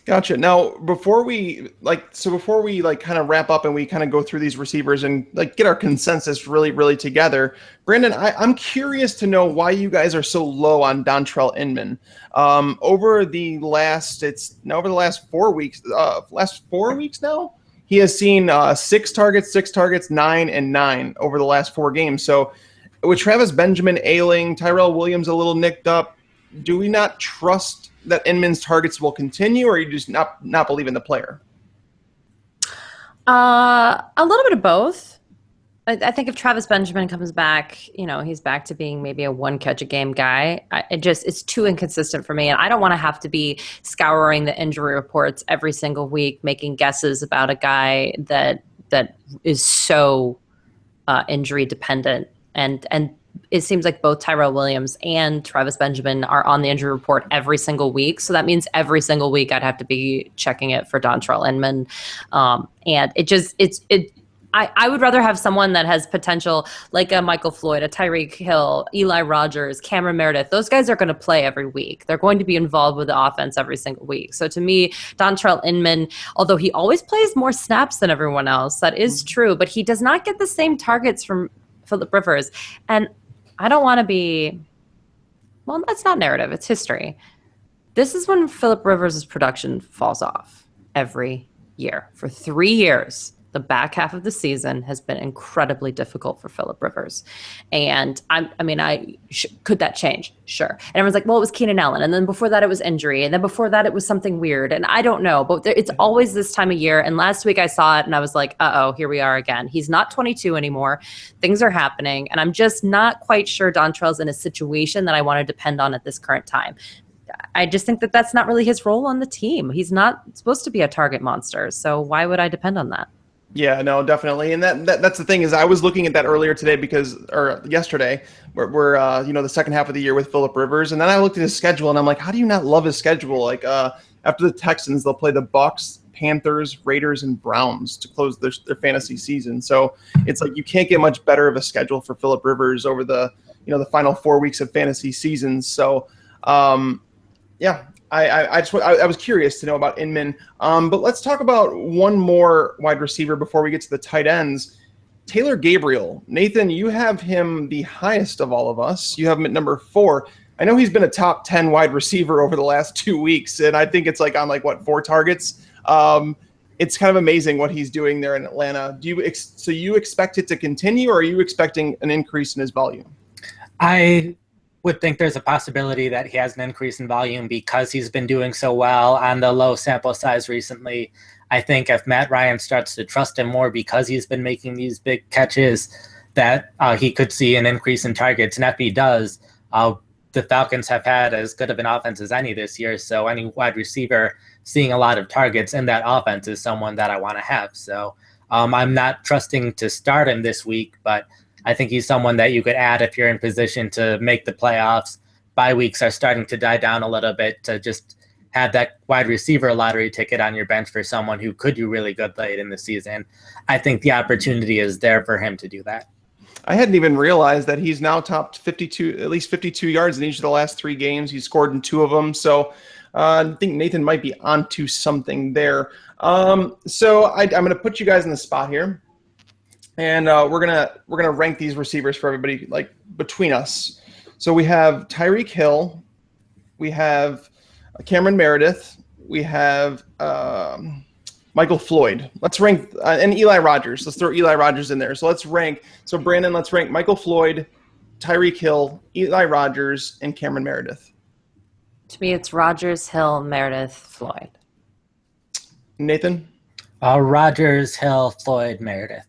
Gotcha. Now, before we kind of wrap up and we kind of go through these receivers and get our consensus really together, Brandon, I'm curious to know why you guys are so low on Dontrell Inman. Over the last 4 weeks, now, he has seen 6 targets, 9 and 9 over the last 4 games. So, with Travis Benjamin ailing, Tyrell Williams a little nicked up, do we not trust that Inman's targets will continue, or are you just not believe in the player?
A little bit of both. I think if Travis Benjamin comes back, he's back to being maybe a 1 catch a game guy. It's too inconsistent for me, and I don't want to have to be scouring the injury reports every single week, making guesses about a guy that is so injury dependent. And it seems like both Tyrell Williams and Travis Benjamin are on the injury report every single week. So that means every single week I'd have to be checking it for Dontrell Inman. And I would rather have someone that has potential like a Michael Floyd, a Tyreek Hill, Eli Rogers, Cameron Meredith. Those guys are going to play every week. They're going to be involved with the offense every single week. So to me, Dontrell Inman, although he always plays more snaps than everyone else, that is true, but he does not get the same targets from Phillip Rivers. And I don't want to be, well, that's not narrative, it's history. This is when Phillip Rivers' production falls off every year. For 3 years, the back half of the season has been incredibly difficult for Phillip Rivers. And could that change? Sure. And everyone's like, well, it was Keenan Allen. And then before that, it was injury. And then before that, it was something weird. And I don't know, but it's always this time of year. And last week I saw it and I was like, uh-oh, here we are again. He's not 22 anymore. Things are happening. And I'm just not quite sure Dontrell's in a situation that I want to depend on at this current time. I just think that that's not really his role on the team. He's not supposed to be a target monster. So why would I depend on that?
Yeah, no, definitely, and that's the thing is I was looking at that earlier today or yesterday, we're the second half of the year with Phillip Rivers, and then I looked at his schedule and I'm like, how do you not love his schedule? Like after the Texans, they'll play the Bucks, Panthers, Raiders, and Browns to close their fantasy season. So it's like you can't get much better of a schedule for Phillip Rivers over the the final 4 weeks of fantasy seasons. So yeah. I was curious to know about Inman, but let's talk about one more wide receiver before we get to the tight ends. Taylor Gabriel. Nathan, you have him the highest of all of us. You have him at number 4. I know he's been a top 10 wide receiver over the last 2 weeks, and I think it's like on 4 targets. It's kind of amazing what he's doing there in Atlanta. So you expect it to continue, or are you expecting an increase in his volume?
I would think there's a possibility that he has an increase in volume because he's been doing so well on the low sample size recently. I think if Matt Ryan starts to trust him more because he's been making these big catches, that he could see an increase in targets. And if he does, the Falcons have had as good of an offense as any this year. So any wide receiver seeing a lot of targets in that offense is someone that I want to have. So I'm not trusting to start him this week, but I think he's someone that you could add if you're in position to make the playoffs. Bye weeks are starting to die down a little bit, to just have that wide receiver lottery ticket on your bench for someone who could do really good late in the season. I think the opportunity is there for him to do that.
I hadn't even realized that he's now topped at least 52 yards in each of the last 3 games. He's scored in 2 of them. So I think Nathan might be onto something there. So I'm going to put you guys in the spot here. And we're gonna rank these receivers for everybody between us. So we have Tyreek Hill, we have Cameron Meredith, we have Michael Floyd. Let's rank and Eli Rogers. Let's throw Eli Rogers in there. So let's rank. So Brandon, let's rank Michael Floyd, Tyreek Hill, Eli Rogers, and Cameron Meredith.
To me, it's Rogers, Hill, Meredith, Floyd.
Nathan?
Rogers, Hill, Floyd, Meredith.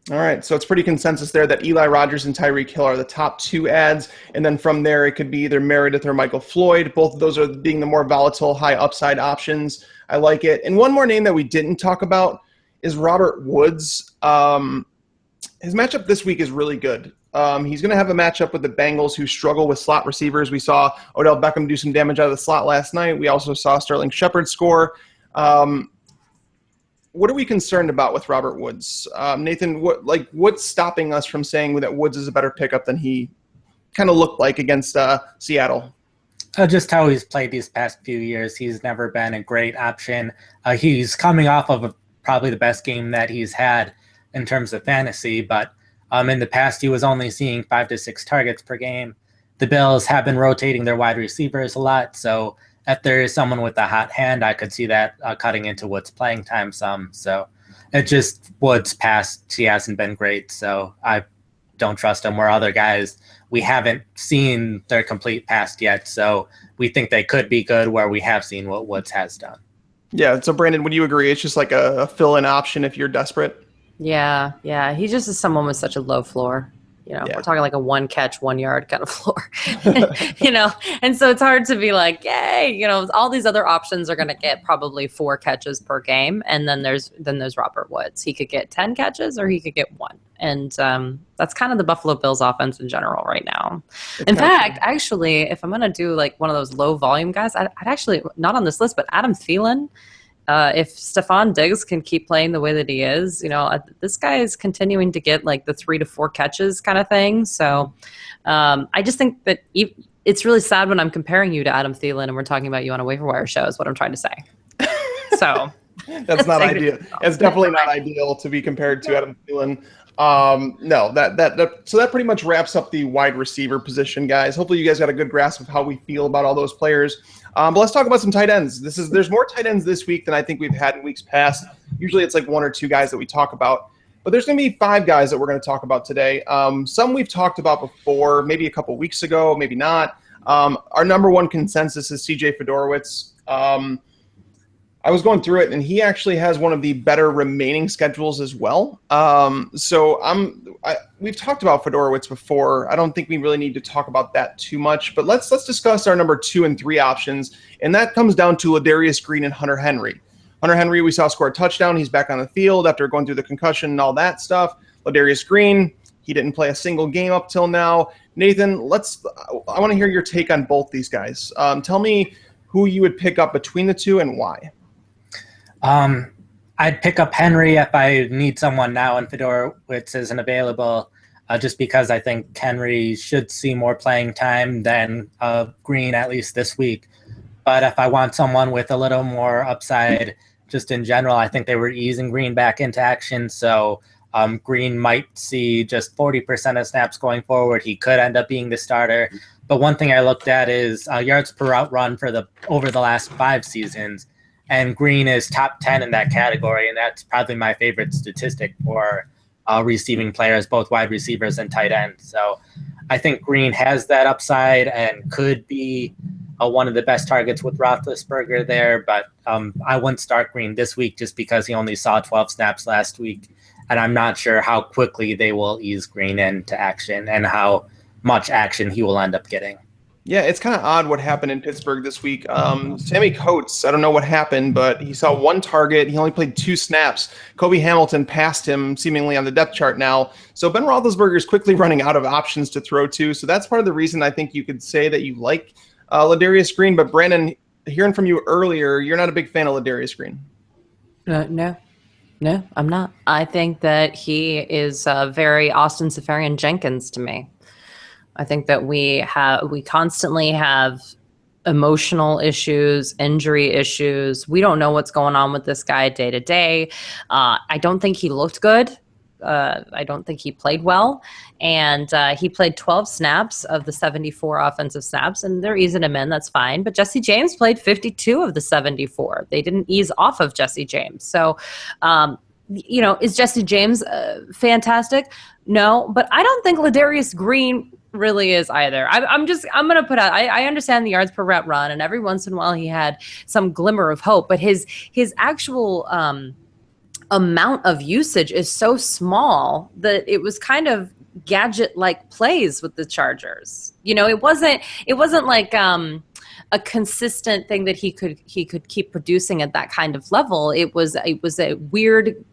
All right, so it's pretty consensus there that Eli Rogers and Tyreek Hill are the top 2 ads, and then from there it could be either Meredith or Michael Floyd. Both of those are being the more volatile, high upside options. I like it. And one more name that we didn't talk about is Robert Woods. His matchup this week is really good. He's going to have a matchup with the Bengals, who struggle with slot receivers. We saw Odell Beckham do some damage out of the slot last night. We also saw Sterling Shepard score. What are we concerned about with Robert Woods? Nathan, what's stopping us from saying that Woods is a better pickup than he kind of looked like against Seattle?
Just how he's played these past few years. He's never been a great option. He's coming off of probably the best game that he's had in terms of fantasy, but in the past he was only seeing 5 to 6 targets per game. The Bills have been rotating their wide receivers a lot, so if there is someone with a hot hand, I could see that cutting into Woods' playing time some. So it just, Woods' past, he hasn't been great, so I don't trust him. Where other guys, we haven't seen their complete past yet, so we think they could be good, where we have seen what Woods has done.
Yeah, so Brandon, would you agree? It's just like a fill-in option if you're desperate?
Yeah. He just is someone with such a low floor. We're talking like a 1 catch, 1 yard kind of floor, and so it's hard to be like, yay, all these other options are going to get probably 4 catches per game. And then there's Robert Woods. He could get 10 catches or he could get 1. And that's kind of the Buffalo Bills offense in general right now. In fact, actually, if I'm going to do like one of those low volume guys, I'd actually, not on this list, but Adam Thielen. If Stephon Diggs can keep playing the way that he is, this guy is continuing to get like the 3 to 4 catches kind of thing. So I just think that it's really sad when I'm comparing you to Adam Thielen and we're talking about you on a waiver wire show is what I'm trying to say. So
that's not ideal. It's definitely not ideal to be compared to Adam Thielen. No, so that pretty much wraps up the wide receiver position, guys. Hopefully you guys got a good grasp of how we feel about all those players. But let's talk about some tight ends. There's more tight ends this week than I think we've had in weeks past. Usually it's like 1 or 2 guys that we talk about, but there's going to be 5 guys that we're going to talk about today. Some we've talked about before, maybe a couple weeks ago, maybe not. Our number 1 consensus is CJ Fedorowicz. I was going through it, and he actually has one of the better remaining schedules as well. We've talked about Fedorowicz before. I don't think we really need to talk about that too much, but let's discuss our number 2 and 3 options, and that comes down to Ladarius Green and Hunter Henry. Hunter Henry, we saw score a touchdown. He's back on the field after going through the concussion and all that stuff. Ladarius Green, he didn't play a single game up till now. Nathan, I want to hear your take on both these guys. Tell me who you would pick up between the two and why.
I'd pick up Henry if I need someone now and Fedorowicz isn't available, just because I think Henry should see more playing time than Green, at least this week. But if I want someone with a little more upside, just in general, I think they were easing Green back into action. So Green might see just 40% of snaps going forward. He could end up being the starter. But one thing I looked at is yards per route run over the last 5 seasons. And Green is top 10 in that category, and that's probably my favorite statistic for receiving players, both wide receivers and tight ends. So I think Green has that upside and could be one of the best targets with Roethlisberger there, but I wouldn't start Green this week just because he only saw 12 snaps last week, and I'm not sure how quickly they will ease Green into action and how much action he will end up getting.
Yeah, it's kind of odd what happened in Pittsburgh this week. Sammy Coates, I don't know what happened, but he saw 1 target. He only played 2 snaps. Kobe Hamilton passed him seemingly on the depth chart now. So Ben Roethlisberger is quickly running out of options to throw to. So that's part of the reason I think you could say that you like Ladarius Green. But Brandon, hearing from you earlier, you're not a big fan of Ladarius Green.
No, I'm not. I think that he is very Austin Seferian Jenkins to me. I think that we constantly have emotional issues, injury issues. We don't know what's going on with this guy day to day. I don't think he looked good. I don't think he played well. And he played 12 snaps of the 74 offensive snaps, and they're easing him in. That's fine. But Jesse James played 52 of the 74. They didn't ease off of Jesse James. So, is Jesse James fantastic? No, but I don't think Ladarius Green really is either. I'm going to put out, I understand the yards per route run, and every once in a while he had some glimmer of hope, but his actual amount of usage is so small that it was kind of gadget-like plays with the Chargers. It wasn't like a consistent thing that he could keep producing at that kind of level. It was a weird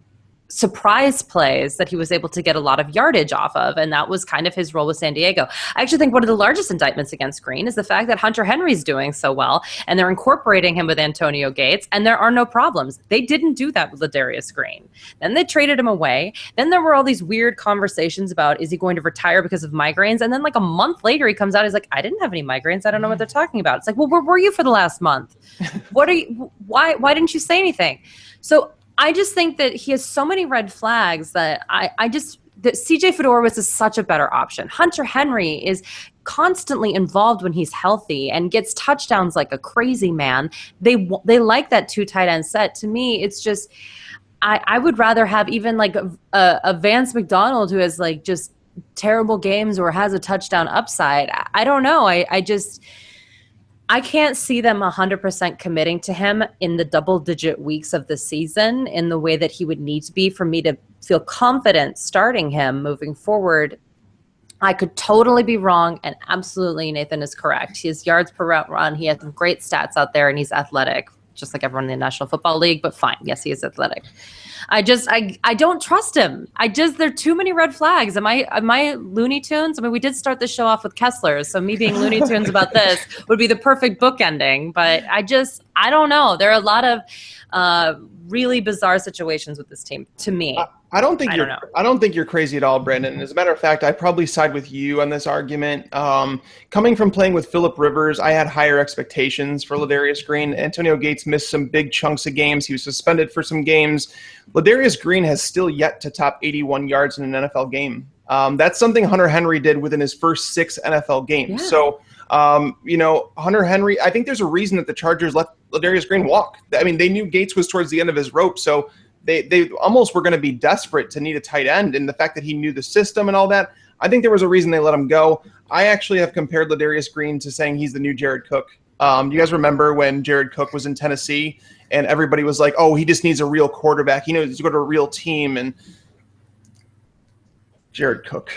surprise plays that he was able to get a lot of yardage off of, and that was kind of his role with San Diego. I actually think one of the largest indictments against Green is the fact that Hunter Henry's doing so well, and they're incorporating him with Antonio Gates, and there are no problems. They didn't do that with Ladarius Green. Then they traded him away. Then there were all these weird conversations about, is he going to retire because of migraines? And then like a month later, he comes out, he's like, I didn't have any migraines. I don't know what they're talking about. It's like, well, where were you for the last month? Why didn't you say anything? So I just think that he has so many red flags that that CJ Fedorowicz is such a better option. Hunter Henry is constantly involved when he's healthy and gets touchdowns like a crazy man. They like that 2 tight end set. To me, it's just I would rather have even like a Vance McDonald who has like just terrible games or has a touchdown upside. I don't know. I can't see them 100% committing to him in the double-digit weeks of the season in the way that he would need to be for me to feel confident starting him moving forward. I could totally be wrong, and absolutely Nathan is correct. His yards per route run, he has some great stats out there, and he's athletic, just like everyone in the National Football League, but fine. Yes, he is athletic. I don't trust him. There are too many red flags. Am I Looney Tunes? I mean, we did start the show off with Kessler, so me being Looney Tunes about this would be the perfect book ending. But I don't know. There are a lot of really bizarre situations with this team to me.
I don't think you're crazy at all, Brandon. As a matter of fact, I probably side with you on this argument. Coming from playing with Phillip Rivers, I had higher expectations for Ladarius Green. Antonio Gates missed some big chunks of games. He was suspended for some games. Ladarius Green has still yet to top 81 yards in an NFL game. That's something Hunter Henry did within his first 6 NFL games. Yeah. So, Hunter Henry, I think there's a reason that the Chargers let Ladarius Green walk. I mean, they knew Gates was towards the end of his rope, so they almost were going to be desperate to need a tight end, and the fact that he knew the system and all that, I think there was a reason they let him go. I actually have compared Ladarius Green to saying he's the new Jared Cook. You guys remember when Jared Cook was in Tennessee and everybody was like, oh, he just needs a real quarterback. He needs to go to a real team. And Jared Cook.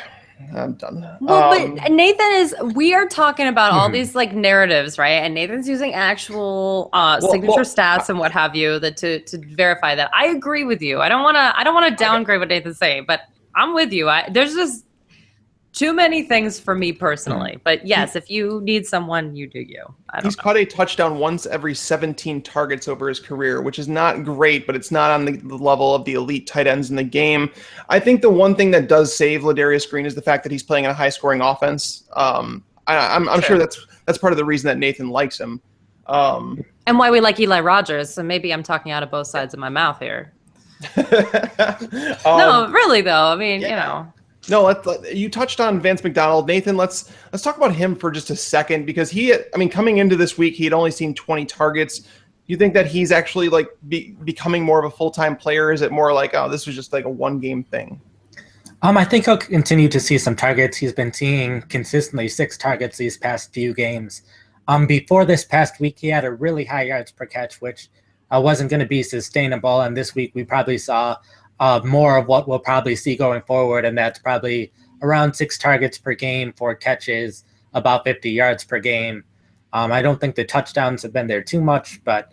I'm done.
Well, but Nathan we are talking about all these like narratives, right? And Nathan's using actual signature stats and what have you to verify that. I agree with you. I don't want to downgrade what Nathan's saying, but I'm with you. There's just too many things for me personally. But yes, if you need someone, you do you. He's
caught a touchdown once every 17 targets over his career, which is not great, but it's not on the level of the elite tight ends in the game. I think the one thing that does save Ladarius Green is the fact that he's playing in a high-scoring offense. I'm sure that's part of the reason that Nathan likes him.
And why we like Eli Rogers. So maybe I'm talking out of both sides of my mouth here. No, really though. I mean, you know.
No, you touched on Vance McDonald. Nathan, let's talk about him for just a second because coming into this week, he had only seen 20 targets. You think that he's actually like becoming more of a full-time player? Or is it more like, oh, this was just like a one-game thing?
I think he'll continue to see some targets. He's been seeing consistently 6 targets these past few games. Before this past week, he had a really high yards per catch, which wasn't going to be sustainable. And this week, we probably saw more of what we'll probably see going forward, and that's probably around 6 targets per game, 4 catches, about 50 yards per game. I don't think the touchdowns have been there too much, but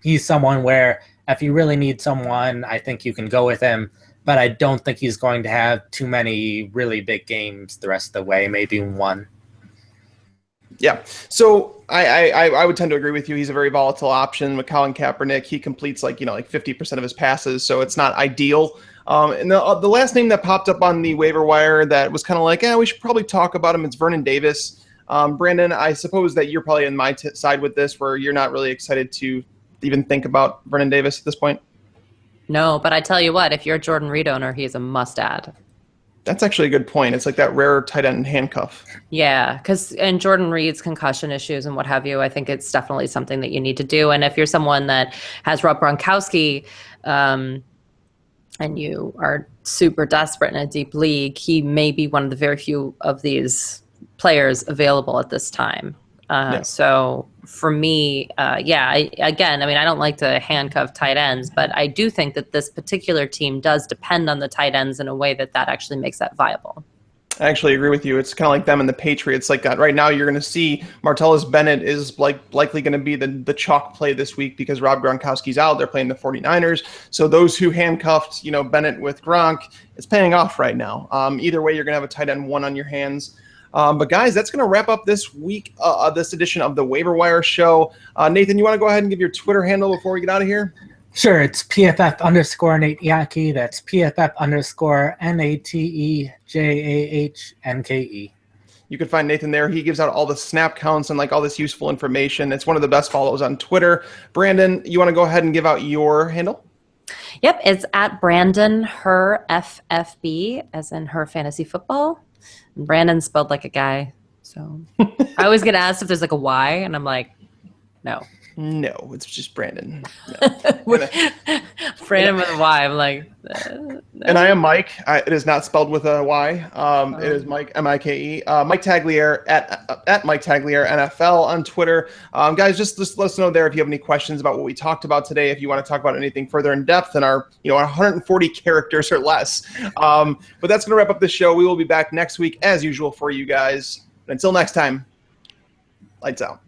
he's someone where if you really need someone, I think you can go with him, but I don't think he's going to have too many really big games the rest of the way, maybe one.
Yeah, so I would tend to agree with you. He's a very volatile option. With Colin Kaepernick, he completes like 50% of his passes, so it's not ideal. And the last name that popped up on the waiver wire that was kind of like, we should probably talk about him. It's Vernon Davis. Brandon, I suppose that you're probably on my side with this, where you're not really excited to even think about Vernon Davis at this point.
No, but I tell you what, if you're a Jordan Reed owner, he's a must-add.
That's actually a good point. It's like that rare tight end handcuff.
Yeah, and Jordan Reed's concussion issues and what have you, I think it's definitely something that you need to do. And if you're someone that has Rob Gronkowski and you are super desperate in a deep league, he may be one of the very few of these players available at this time. So for me, I don't like to handcuff tight ends, but I do think that this particular team does depend on the tight ends in a way that actually makes that viable.
I actually agree with you. It's kind of like them and the Patriots. Like that right now, you're going to see Martellus Bennett is likely going to be the chalk play this week because Rob Gronkowski's out. They're playing the 49ers. So those who handcuffed, Bennett with Gronk, it's paying off right now. Either way, you're going to have a tight end 1 on your hands. But guys, that's going to wrap up this week, this edition of the Waiver Wire Show. Nathan, you want to go ahead and give your Twitter handle before we get out of here?
Sure, it's PFF_Nate Jahnke. That's PFF_NATEJAHNKE.
You can find Nathan there. He gives out all the snap counts and all this useful information. It's one of the best follows on Twitter. Brandon, you want to go ahead and give out your handle?
Yep, it's at Brandon Her FFB, as in her fantasy football. Brandon's spelled like a guy, so I always get asked if there's like a Y, and I'm like, no,
it's just Brandon.
No. Brandon with a Y. I'm like, no.
And I am Mike. It is not spelled with a Y. It is Mike, M-I-K-E. Mike Tagliere at Mike Tagliere NFL on Twitter. Guys, just let us know there if you have any questions about what we talked about today. If you want to talk about anything further in depth than our 140 characters or less. But that's going to wrap up the show. We will be back next week as usual for you guys. Until next time, lights out.